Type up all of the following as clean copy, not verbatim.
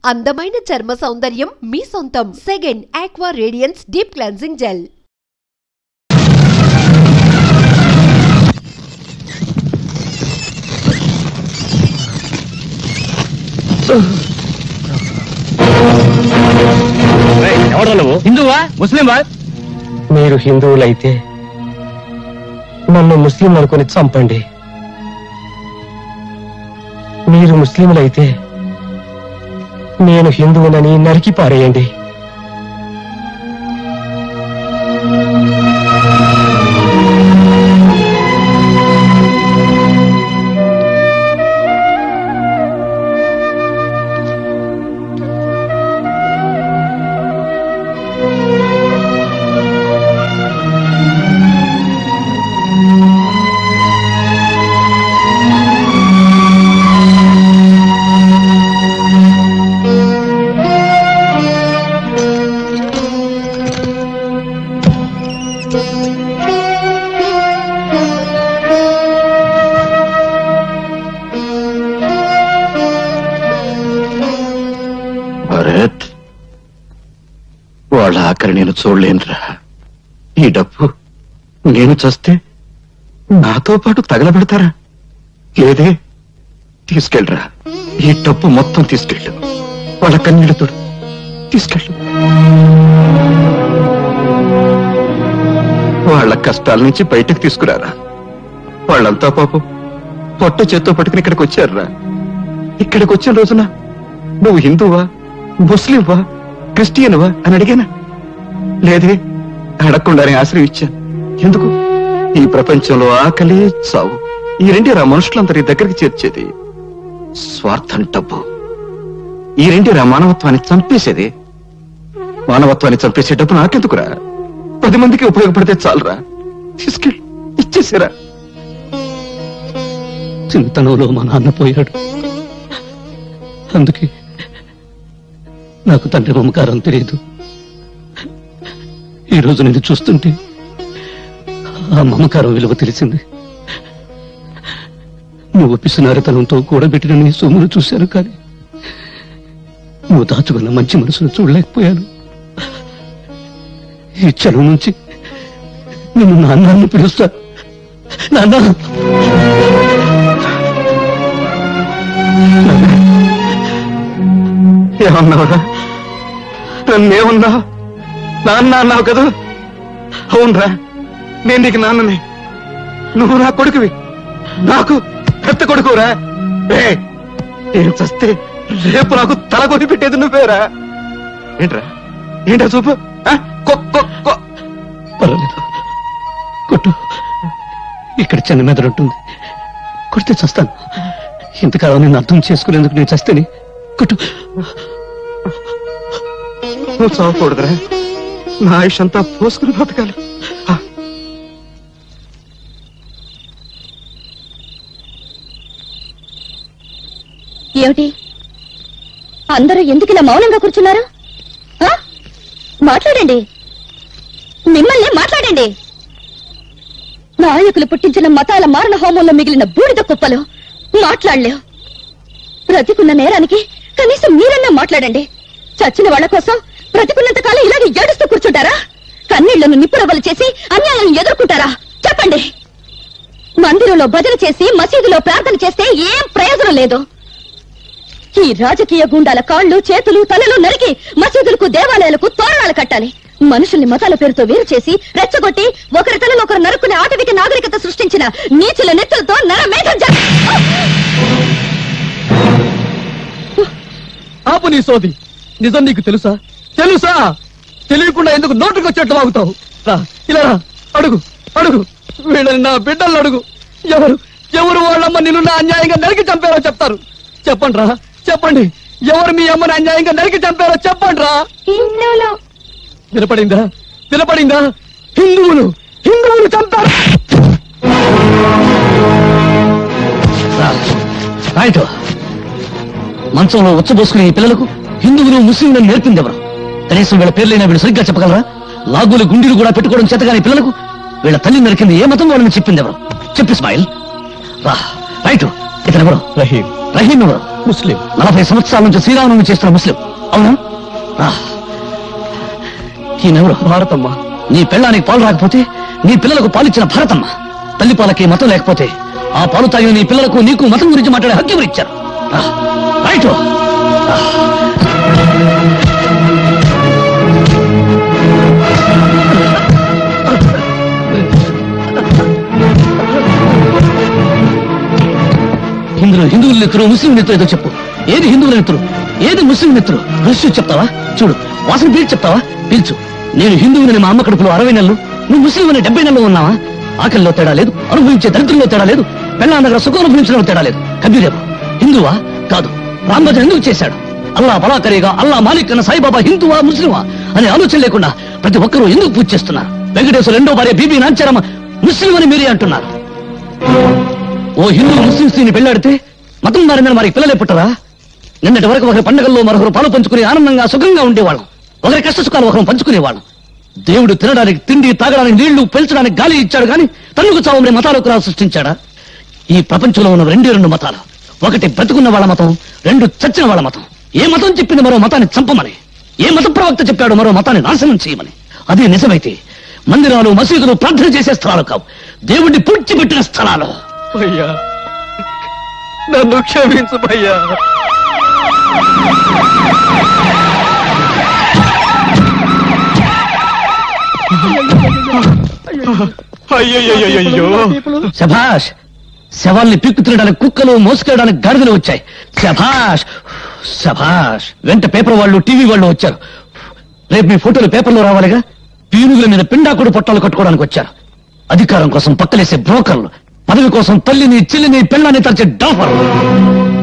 అందమైన చర్మ సౌందర్యం మీ సొంతం. Second aqua radiance deep cleansing gel. హిందువా ముస్లింవా? మీరు హిందువులైతే నన్ను ముస్లిం అనుకుని చంపండి. మీరు ముస్లింలైతే నేను హిందువునని నరికి పారేయండి. వాళ్ళ ఆఖరి నేను చూడలేనురా. ఈ డబ్బు నేను చస్తే నాతో పాటు తగలబెడతారా? లేదే, తీసుకెళ్ళరా. ఈ డబ్బు మొత్తం తీసుకెళ్ళు. వాళ్ళ కన్నీళ్లతో తీసుకెళ్ళు. వాళ్ళ కష్టాల నుంచి బయటకు తీసుకురారా. వాళ్ళంతా పాపం పొట్ట చేత్తో పట్టుకుని ఇక్కడికి వచ్చారురా. ఇక్కడికి వచ్చిన రోజున నువ్వు హిందువా, ముస్లింవా, క్రిస్టియన్వా అని అడిగానా? లేదే, అడగకుండానే ఆశ్రయించాను. ఎందుకు? ఈ ప్రపంచంలో ఆకలి, చావు ఈ రెండేరా మనుషులందరి దగ్గరికి చేర్చేది. స్వార్థం, డబ్బు ఈ రెండేరా మానవత్వాన్ని చంపేసేది. మానవత్వాన్ని చంపేసే డబ్బు నాకెందుకురా? 10 మందికి ఉపయోగపడితే చాలరా. తీసుకెళ్ళి ఇచ్చేసారా. చింతనంలో మా నాన్న పోయాడు. అందుకే నాకు తండ్రి మమకారం తెలియదు. ఈరోజు నేను చూస్తుంటే ఆ మమకారం విలువ తెలిసింది. నువ్వు పిసినారితనంతో కూడబెట్టిన నీ సొమ్మును చూశాను, కానీ నువ్వు దాచుకున్న మంచి మనసును చూడలేకపోయాను. ఈ క్షణం నుంచి నిన్ను నాన్నని పిలుస్తా. నాన్న, ఏమన్నావురా? నన్నేమన్నా? నాన్న అన్నావు కదా? అవునరా, నేను నీకు నాన్ననే. నువ్వు నా కొడుకువి, నాకు పెద్ద కొడుకురా. నేను చస్తే రేపు నాకు తల కొని పెట్టేది నువ్వేరా. ఏంట్రా, ఏంటా చూపు? పర్వాలేదు, కొట్టు. ఇక్కడ చిన్న మెదడు ఉంటుంది, కొడితే చస్తాను. ఇంతకాలం నేను అర్థం చేసుకునేందుకు నేను చస్తేనే. కొట్టు. నువ్వు చావకూడదురా. నా ఆయుష్ అంతా పోసుకుని బ్రతకాలి. ఏమిటి అందరూ ఎందుకు ఇలా మౌనంగా కూర్చున్నారు? మాట్లాడండి, మిమ్మల్ని మాట్లాడండి. నాయకులు పుట్టించిన మతాల మారణ హోమంలో మిగిలిన బూడిద కుప్పలు మాట్లాడలేవు. బ్రతికున్న నేరానికి కనీసం మీరన్నా మాట్లాడండి. చచ్చిన వాళ్ల కోసం బ్రతికున్నంత కాలం ఇలాగే ఏడుస్తూ కూర్చుంటారా? కన్నీళ్లను నిప్పురవ్వలు చేసి అన్యాయాలను ఎదుర్కొంటారా? చెప్పండి. మందిరంలో భజన చేసి మసీదులో ప్రార్థన చేస్తే ఏం ప్రయోజనం లేదు. ఈ రాజకీయ గుండాల కాళ్లు, చేతులు, తలలు నరికి మసీదులకు, దేవాలయాలకు తోరణాలు కట్టాలి. మనుషుల్ని మతాల పేరుతో వేరు చేసి రెచ్చగొట్టి ఒకరి తలలో ఒకరు నరుకునే ఆటవిక నాగరికత సృష్టించిన నీచుల నెత్తులతో నరమేధం ఆపు నీ సోది. నిజం నీకు తెలుసా? తెలుసా? తెలియకుండా ఎందుకు నోటుకు వచ్చేట్లు వాగుతావు? రా, ఇలా రా. అడుగు, అడుగు. వీళ్ళని నా బిడ్డలను అడుగు. ఎవరు ఎవరు వాళ్ళమ్మ నిన్ను నా అన్యాయంగా నరికి చంపారో చెప్తారు. చెప్పండి రా, చెప్పండి. ఎవరు మీ అమ్మని అన్యాయంగా నరికి చంపారో చెప్పండి రా. వినపడిందా? వినపడిందా? హిందువులు హిందువులు చంపారు. రైట్. మంచంలో ఉచ్చబోసుకునే ఈ పిల్లలకు హిందువులు ముస్లింలను నేర్పింది ఎవరు? కనీసం వీళ్ళ పేర్లైనా వీళ్ళు సరిగ్గా చెప్పగలరా? లాగులు గుండీలు కూడా పెట్టుకోవడం చేతగాని పిల్లలకు వీళ్ళ తల్లి నరికింది ఏ మతం వాళ్ళని చెప్పింది ఎవరు? చెప్పు ఇస్మాయిల్. రైట్. ఇతను ఎవరు? రహీం. రహీం ఎవరు? ముస్లిం. 40 సంవత్సరాల నుంచి శ్రీరామనవమి చేస్తున్న ముస్లిం. అవునా? ఈయనెవరు? భారతమ్మ. నీ పెళ్ళానికి పాలు రాకపోతే నీ పిల్లలకు పాలిచ్చిన భారతమ్మ. తల్లి పాలకి మతం లేకపోతే ఆ పాలు తాగిన నీ పిల్లలకు నీకు మతం గురించి మాట్లాడే హక్కు ఎవరు ఇచ్చారు? రైట్. ఇందులో హిందువుల నెత్తురు, ముస్లిం నెత్తురు ఏదో చెప్పు. ఏది హిందువుల నెత్తురు, ఏది ముస్లిం నెత్తురు? రష్యూ చెప్తావా? చూడు, వాసన పీల్చి చెప్తావా? పీల్చు. నేను హిందువుని మా అమ్మ కడుపులో 60 నెలలు, నువ్వు ముస్లిం అని 70 నెలలు ఉన్నావా? ఆకలిలో తేడా లేదు, అనుభవించే దరిద్రంలో తేడా లేదు, పెళ్ళ దగ్గర సుఖం అనుభవించడంలో తేడా లేదు. కబీరేవా హిందువా? కాదు. రామభజన ఎందుకు చేశాడు? అల్లా బలాకరేగా, అల్లా మాలిక్ అన్న సాయిబాబా హిందువా ముస్లిమా అనే ఆలోచన లేకుండా ప్రతి ఒక్కరూ ఎందుకు పూజ చేస్తున్నారు? వెంకటేశ్వర రెండో భార్య బీబీ నాంచారమ్మ ముస్లిం అని మీరే అంటున్నారు. ఓ హిందూ ముస్లిం స్త్రీని పెళ్లాడితే మతం మారిందని మరి పిల్లలే పుట్టరా? నిన్నటి వరకు ఒకరి పండుగల్లో మరొకరు పాలు పంచుకుని ఆనందంగా సుఖంగా ఉండేవాళ్ళం. ఒకరి కష్ట సుఖాలు ఒకరు పంచుకునేవాళ్ళం. దేవుడు తినడానికి తిండి, తాగడానికి నీళ్లు, పెంచడానికి గాలి ఇచ్చాడు కానీ తన్నుకు చావమని మతాలకు సృష్టించాడా? ఈ ప్రపంచంలో ఉన్న 2 మతాలు. ఒకటి బ్రతుకున్న వాళ్ళ మతం, 2 చచ్చిన వాళ్ళ మతం. ఏ మతం చెప్పింది మరో మతాన్ని చంపమని, ఏ మత ప్రవక్త చెప్పాడు మరో మతాన్ని నాశనం చేయమని? అదే నిజమైతే మందిరాలు, మసీదులు ప్రార్థన చేసే స్థలాలు కావు, దేవుడిని పూడ్చిపెట్టిన స్థలాలు. భయ్యా, నన్ను క్షమించు భయ్యా. అయ్యో, శభాష్. శవాల్ని పిక్కు తినడానికి కుక్కలు, మోసుకెళ్ళడానికి గాడిదలు వచ్చాయి. శభాష్ శభాష్. వెంట పేపర్ వాళ్ళు, టీవీ వాళ్ళు వచ్చారు. రేపు మీ ఫోటోలు పేపర్లో రావాలిగా. పీనుగుల మీద పిండాకుడు పొట్టాలు కట్టుకోవడానికి వచ్చారు. అధికారం కోసం పక్కలేసే బ్రోకర్లు, పదవి కోసం తల్లిని, చెల్లిని, పెళ్ళాన్ని తరచే డాఫర్లు.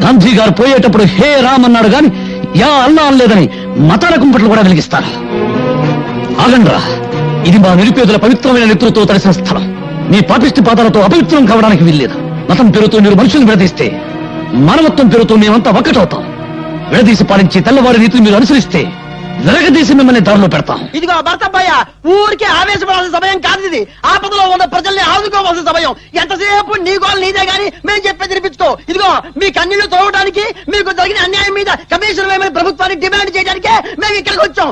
గాంధీ గారు పోయేటప్పుడు హే రామ్ అన్నాడు గాని యా అల్లా అనలేదని మతాల కుంపట్లు కూడా వెలిగిస్తారు. ఆగండ్రా, ఇది మా నిరుపేదల పవిత్రమైన నెత్తులతో తడిసిన స్థలం. మీ పాపిష్టి పాదాలతో అపవిత్రం కావడానికి వీల్లేదు. మతం పేరుతో మీరు మనుషులను విడదీస్తే మానవత్వం పేరుతో మేమంతా ఒక్కటవుతాం. విడదీసి పాలించి తెల్లవారి రీతిని మీరు అనుసరిస్తే విరగదీసి మిమ్మల్ని దారిలో పెడతాం. ఇదిగో భర్తబ్బయ్య, ఊరికే ఆవేశపడాల్సిన సమయం కాదు ఇది. ఆపదలో ఉన్న ప్రజల్ని ఆదుకోవాల్సిన సమయం. ఎంతసేపు నీ గోల్ నీదే గాని మేము చెప్పేది వినిపించుకో. ఇదిగో మీ కన్నీళ్లు తోవడానికి, మీకు జరిగిన అన్యాయం మీద కమిషన్ వేయమని ప్రభుత్వాన్ని డిమాండ్ చేయడానికే మేము ఇక్కడికి వచ్చాం.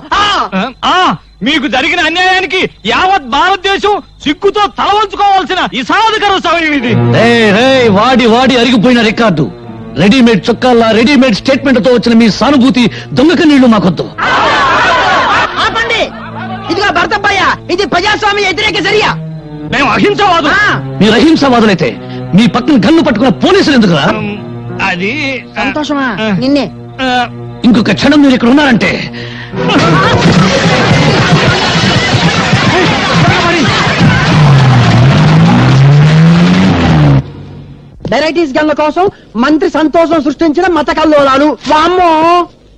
మీకు జరిగిన అన్యాయానికి యావత్ భారతదేశం సిగ్గుతో తలవంచుకోవాల్సిన ఇసాధకర సమయం ఇది. వాడి వాడి అరిగిపోయిన రికార్డు. రెడీమేడ్ చొక్కాల్లా, రెడీమేడ్ స్టేట్మెంట్ తో వచ్చిన మీ సానుభూతి దొంగక నీళ్లు మాకొద్దు. ఆపండి. ఇదిగో భర్తబ్బయ్య, ఇది ప్రజాస్వామ్య వ్యతిరేక చర్య. మేము అహింసవాదు. మీరు అహింసవాదులైతే మీ పక్కన గన్ను పట్టుకున్న పోలీసులు ఎందుకురా? అది సంతోషమా నిన్నే. ఇంకొక క్షణం మీరు ఇక్కడ ఉన్నారంటే వెరైటీస్ గన్ల కోసం మంత్రి సంతోషం సృష్టించిన మత కల్లోలాలు. వామ్మో,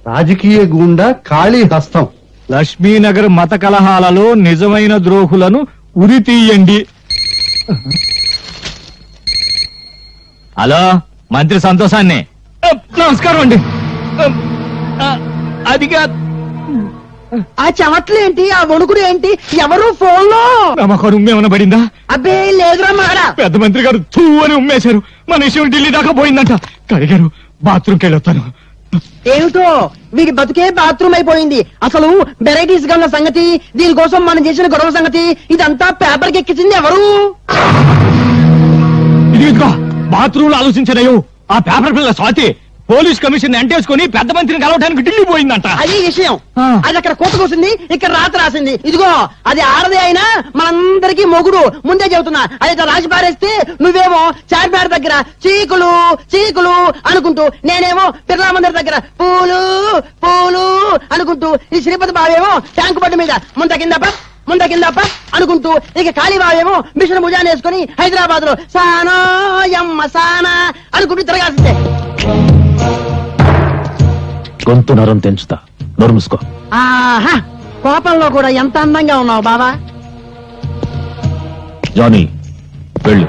రాజకీయ గూండా ఖాళీ హస్తం. లక్ష్మీనగర్ మత కలహాలలో నిజమైన ద్రోహులను ఉరి తీయండి. హలో, మంత్రి సంతోషాన్ని. నమస్కారం అండి. అదిగా ఆ చెమట్లేంటి, ఆ వణుకుడు ఏంటి? ఎవరు ఫోన్ లో? నమ్మకం ఉమ్మేమన్నా పడిందా? అబ్బే లేదురా మాడా. పెద్ద మంత్రి గారు తూ అని ఉమ్మేశారు. మన విషయం ఢిల్లీ దాకా పోయిందంట. కడిగారు, బాత్రూమ్కి వెళ్ళొస్తాను. ఏమిటో వీడి బతుకే బాత్రూమ్ అయిపోయింది. అసలు వెరైటీస్ గన్న సంగతి, దీనికోసం మనం చేసిన గొడవ సంగతి, ఇదంతా పేపర్కి ఎక్కించింది ఎవరు? ఇదిగో బాత్రూమ్ లో ఆలోచించలేవు. ఆ పేపర్ పిల్ల స్వాతి పోలీస్ కమిషన్ ఎంటేసుకుని పెద్ద మంత్రిని కలవడానికి ఢిల్లీ పోయిందంట. అది విషయం. అది అక్కడ కోత కూసింది, ఇక్కడ రాత రాసింది. ఇదిగో అది ఆడదే అయినా మనందరికీ మొగుడు. ముందే చెబుతున్నా. అది రాసి పారేస్తే నువ్వేమో చార్మినార్ దగ్గర చీకులు చీకులు అనుకుంటూ, నేనేమో బిర్లా మందిర్ దగ్గర పూలు పూలు అనుకుంటూ, ఈ శ్రీపతి బావేమో ట్యాంకు బండి మీద ముంద కిందప్ప అనుకుంటూ, ఇక కాళీబావేమో మిషన్ భుజాన్ని వేసుకుని హైదరాబాద్ లో సానా యమ్మ సానా అనుకుంటూ తిరగాల్సిందే. గొంతు నరం తెంచుతా, నోరు మూసుకో. ఆహా, కోపంలో కూడా ఎంత అందంగా ఉన్నావు బావా. జానీ, వెళ్ళు.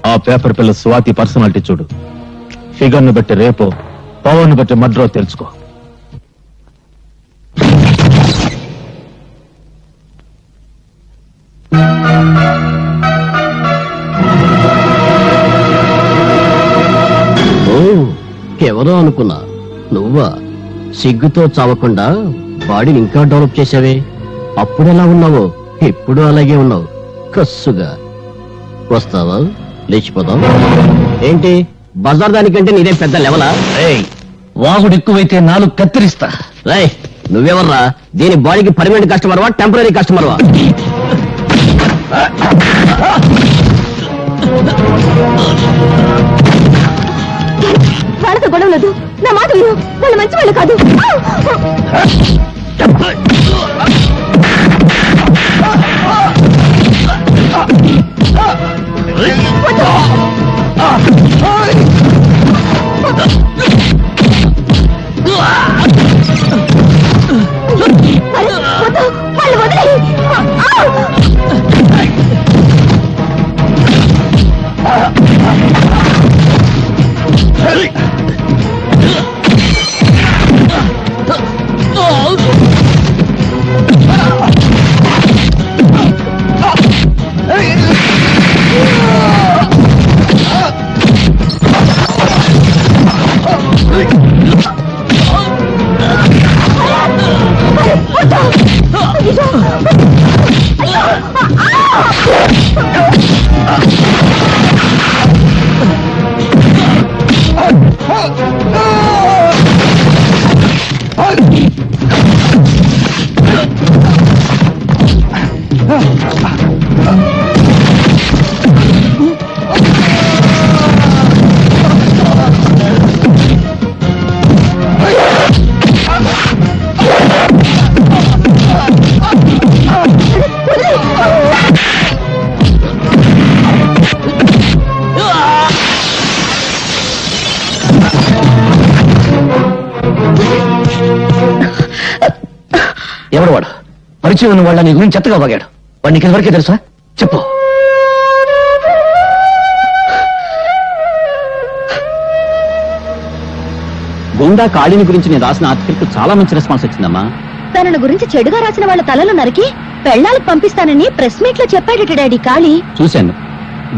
ఆ పేపర్ పిల్ల స్వాతి పర్సనాలిటీ చూడు. ఫిగర్ ను బట్టి రేపో, పవర్ ను బట్టి మడ్రో తెలుసుకో. ఎవరో అనుకున్నా, నువ్వా? సిగ్గుతో చావకుండా బాడీని ఇంకా డెవలప్ చేసావే. అప్పుడెలా ఉన్నావో ఇప్పుడు అలాగే ఉన్నావు, కస్సుగా. వస్తావా? లేచిపోతావు ఏంటి? బజార్ దానికంటే నీదే పెద్ద లెవలా? వాగుడు ఎక్కువైతే 4 కత్తిరిస్తా. రేయ్, నువ్వెవర్రా? దీని బాడీకి పర్మనెంట్ కస్టమర్వా, టెంపరీ కస్టమర్వా? వాళ్ళతో గొడవ లేదు, నా మాట విను. వాళ్ళు మంచి వాళ్ళు కాదు. వాళ్ళు వదిలేయి. ఎవడు వాడు? పరిచయం ఉన్న వాళ్ళ నీ గురించి చెత్తగా వాగాడు. వాడు నీకు ఎవరికే తెలుసా? చెప్పు. గుండా కాళీని గురించి నేను రాసిన ఆర్టికల్కు చాలా మంచి రెస్పాన్స్ వచ్చిందమ్మా. తనను గురించి చెడుగా రాసిన వాళ్ళ తలలు నరికి పెళ్ళాలకు పంపిస్తానని ప్రెస్ మీట్ లో చెప్పాడట డాడీ కాళీ. చూశాను.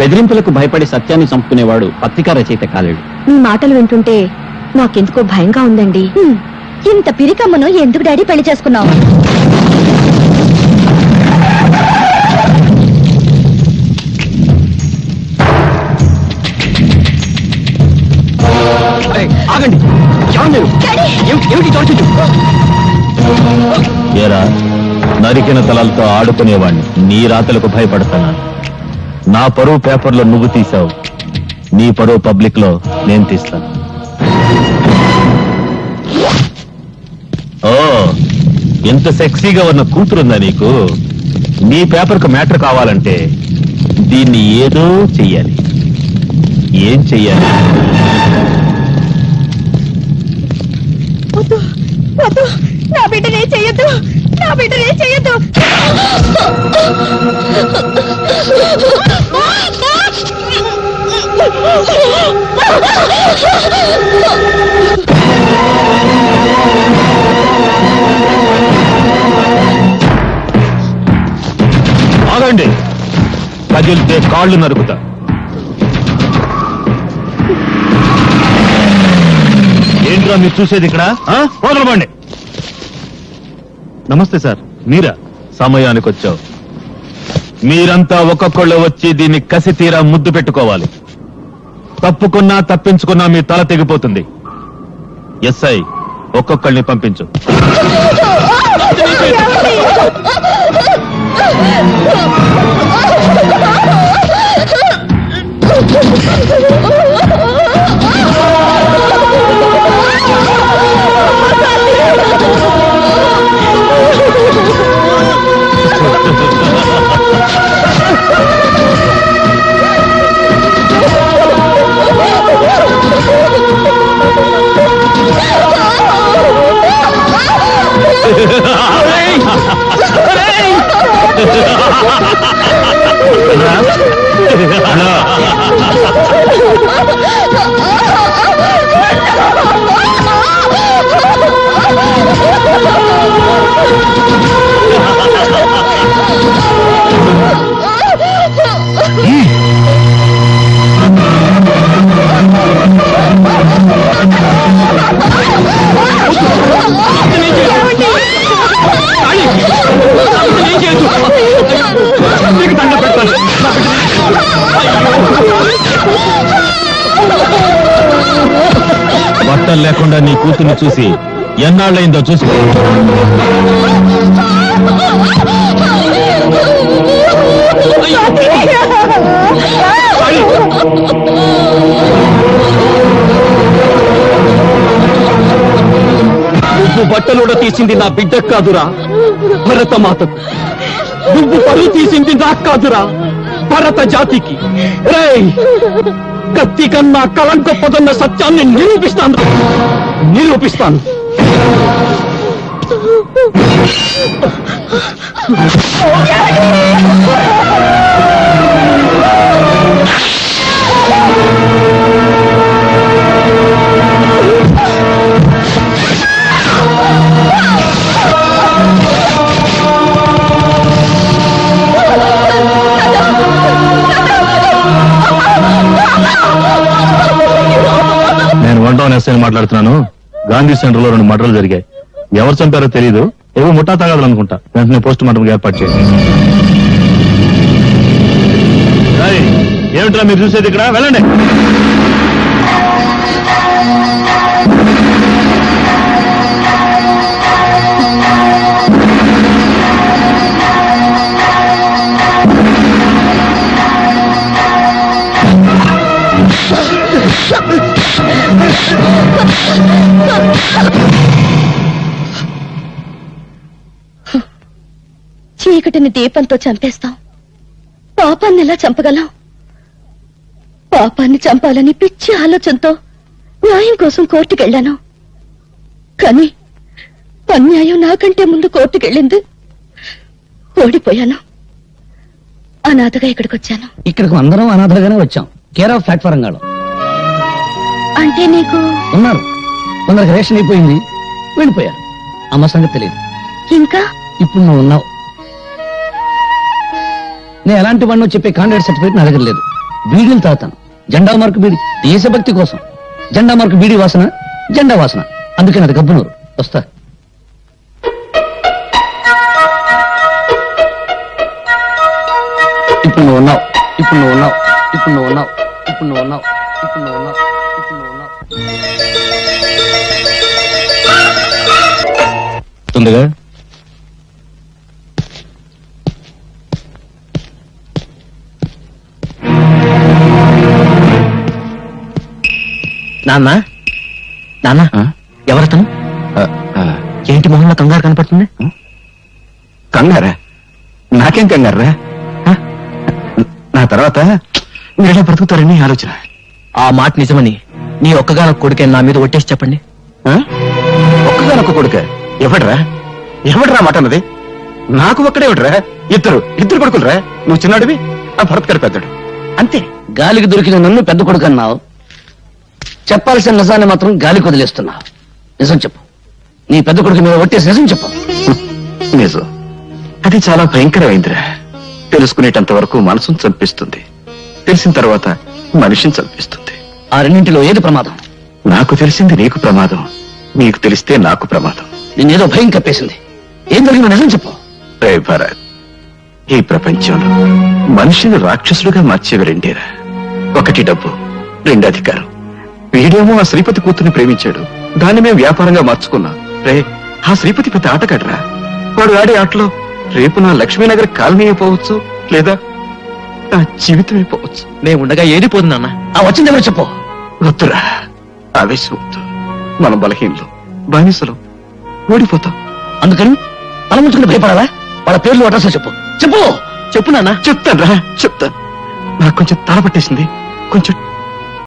బెదిరింపులకు భయపడి సత్యాన్ని చంపుకునేవాడు పత్రికా రచయిత కాలేడు. మీ మాటలు వింటుంటే నాకెందుకో భయంగా ఉందండి. ఇంత పిరికమ్మను ఎందుకు డాడీ పెళ్లి చేసుకున్నావు? ఆగండి. ఏరా, నరికిన తలలతో ఆడుకునేవాణ్ణి నీ రాతలకు భయపడతానా? నా పరువు పేపర్లో నువ్వు తీసావు, నీ పరువు పబ్లిక్ లో నేను తీస్తాను. ఓ, ఎంత సెక్సీగా ఉన్న కూతురుందా నీకు? నీ పేపర్కు మ్యాటర్ కావాలంటే దీన్ని ఏదో చెయ్యాలి. ఏం చెయ్యాలి? నా బిడ్డనే చెయ్యొద్దు, నా బిడ్డనే చెయ్యొద్దు. ఆగండి, కదిలితే కాళ్ళు నరుకుతా. ఏంట్రా మీరు చూసేది ఇక్కడ? వదలబండి. నమస్తే సార్, మీరా? సమయానికి వచ్చావు. మీరంతా ఒక్కొక్కళ్ళు వచ్చి దీన్ని కసి తీరా ముద్దు పెట్టుకోవాలి. తప్పుకున్నా తప్పించుకున్నా మీ తల తెగిపోతుంది. ఎస్ఐ, ఒక్కొక్కళ్ళని పంపించు. Hmm. ఆధారాలు లేకుండా నీ కూతుర్ని చూసి ఎన్నాళ్ళైందో చూసుకో. నువ్వు బట్టలుడ తీసింది నా బిడ్డ కాదురా, భరతమాతకు. నువ్వు పరువు తీసింది నాకు కాదురా, భరత జాతికి. రేయ్, కత్తి కన్నా కలం గొప్పదన్న సత్యాన్ని నిరూపిస్తాను. నేను 1 టౌన్ ఎస్ఐని మాట్లాడుతున్నాను. గాంధీ సెంటర్ లో 2 మర్డర్లు జరిగాయి. ఎవరు చంపారో తెలియదు. ఏవో ముఠా తగాదాలు అనుకుంటా. వెంటనే పోస్ట్ మార్టం ఏర్పాటు చేయండి. ఏమిట్రా మీరు చూసేది? ఇక్కడ వెళ్ళండి. చీకటిని దీపంతో చంపేస్తాం, పాపాన్ని ఎలా చంపగలం? పాపాన్ని చంపాలని పిచ్చి ఆలోచనతో న్యాయం కోసం కోర్టుకెళ్లాను. కానీ అన్యాయం నాకంటే ముందు కోర్టుకెళ్ళింది. ఓడిపోయాను. అనాథగా ఇక్కడికి వచ్చాను. ఇక్కడికి అందరం అనాథలుగానే వచ్చాం. కేర్ ఆఫ్ ప్లాట్ఫారం గాడు అంటే నీకు ఉన్నారు. కొందరికి రేషన్ అయిపోయింది, వెళ్ళిపోయారు. అమ్మ సంగతి తెలియదు. ఇంకా ఇప్పుడు నువ్వు ఉన్నావు. నేను ఎలాంటి వాడినో చెప్పే కాంట్రాక్ట్ సర్టిఫికేట్ నా దగ్గర లేదు. బీడీలు తాగుతాను. జెండా మార్కు బీడి, దేశభక్తి కోసం. జెండా మార్కు బీడీ వాసన, జెండా వాసన. అందుకే నాది గబ్బునూరు. వస్తా. ఇప్పుడు నువ్వు ఉన్నావు. ఇప్పుడు నువ్వు ఉన్నావు. ఇప్పుడు నువ్వు ఉన్నావు. ఇప్పుడు నువ్వు ఉన్నావు. ఇప్పుడు నువ్వు ఉన్నావు. ఇప్పుడు నువ్వు ఉన్నావు. తొందరగా నాన్న, నాన్న, ఎవరతను? ఏంటి మొహంలో కంగారు కనపడుతుంది? కంగారా? నాకేం కంగారా? నా తర్వాత మీరెలా బ్రతుకుతారని ఆలోచన. ఆ మాట నిజమని నీ ఒక్కగానొక్క కొడుకే నా మీద ఒట్టేసి చెప్పండి. ఒక్కగానొక్క కొడుక? ఎవడ్రా? ఎవడ్రా మాట అన్నది? నాకు ఒక్కడే ఒకటిరా. ఇద్దరు కొడుకులరా. నువ్వు చిన్నాడివి, ఆ భరత్ గారు పెద్దడు. అంతే. గాలికి దొరికిన నన్ను పెద్ద కొడుకు అన్నావు. చెప్పాల్సిన నిజాన్ని మాత్రం గాలికి వదిలేస్తున్నావు. నిజం చెప్పు. నీ పెద్ద కొడుకు మీద ఒట్టేసి నిజం చెప్పు. నిజం. అది చాలా భయంకరమైందిరా. తెలుసుకునేటంత వరకు మనసును చంపిస్తుంది, తెలిసిన తర్వాత మనిషిని చంపిస్తుంది. ఆ రెండింటిలో ఏది ప్రమాదం? నాకు తెలిసింది నీకు ప్రమాదం, నీకు తెలిస్తే నాకు ప్రమాదం. నేనేదో భయం కప్పేసింది. ఏం జరిగిందో నిజం చెప్పు. రే భరత్, ఈ ప్రపంచంలో మనిషిని రాక్షసులుగా మార్చేవి రెండేరా. ఒకటి డబ్బు, 2 అధికారం. వీడేమో ఆ శ్రీపతి కూతుర్ని ప్రేమించాడు, దాన్ని మేము వ్యాపారంగా మార్చుకున్నాం. రే, ఆ శ్రీపతి పెద్ద ఆటగాడ్రా. వాడు ఆడే ఆటలో రేపు నా లక్ష్మీనగర్ కాలనీ అయిపోవచ్చు, లేదా నా జీవితం అయిపోవచ్చు. నేను ఉండగా ఏది పోదు నాన్న. ఆ వచ్చింది ఎవరు చెప్పు. వద్దురా, ఆవేశం వద్దు. మనం బలహీనలు, బానిసలు, ఓడిపోతాం. అందుకని తల ముంచుకుని భయపడాలా? వాళ్ళ పేర్లు అడ్రస్ చెప్పు. చెప్పు. చెప్పు నాన్న. చెప్తాను. నాకు కొంచెం తల పట్టేసింది, కొంచెం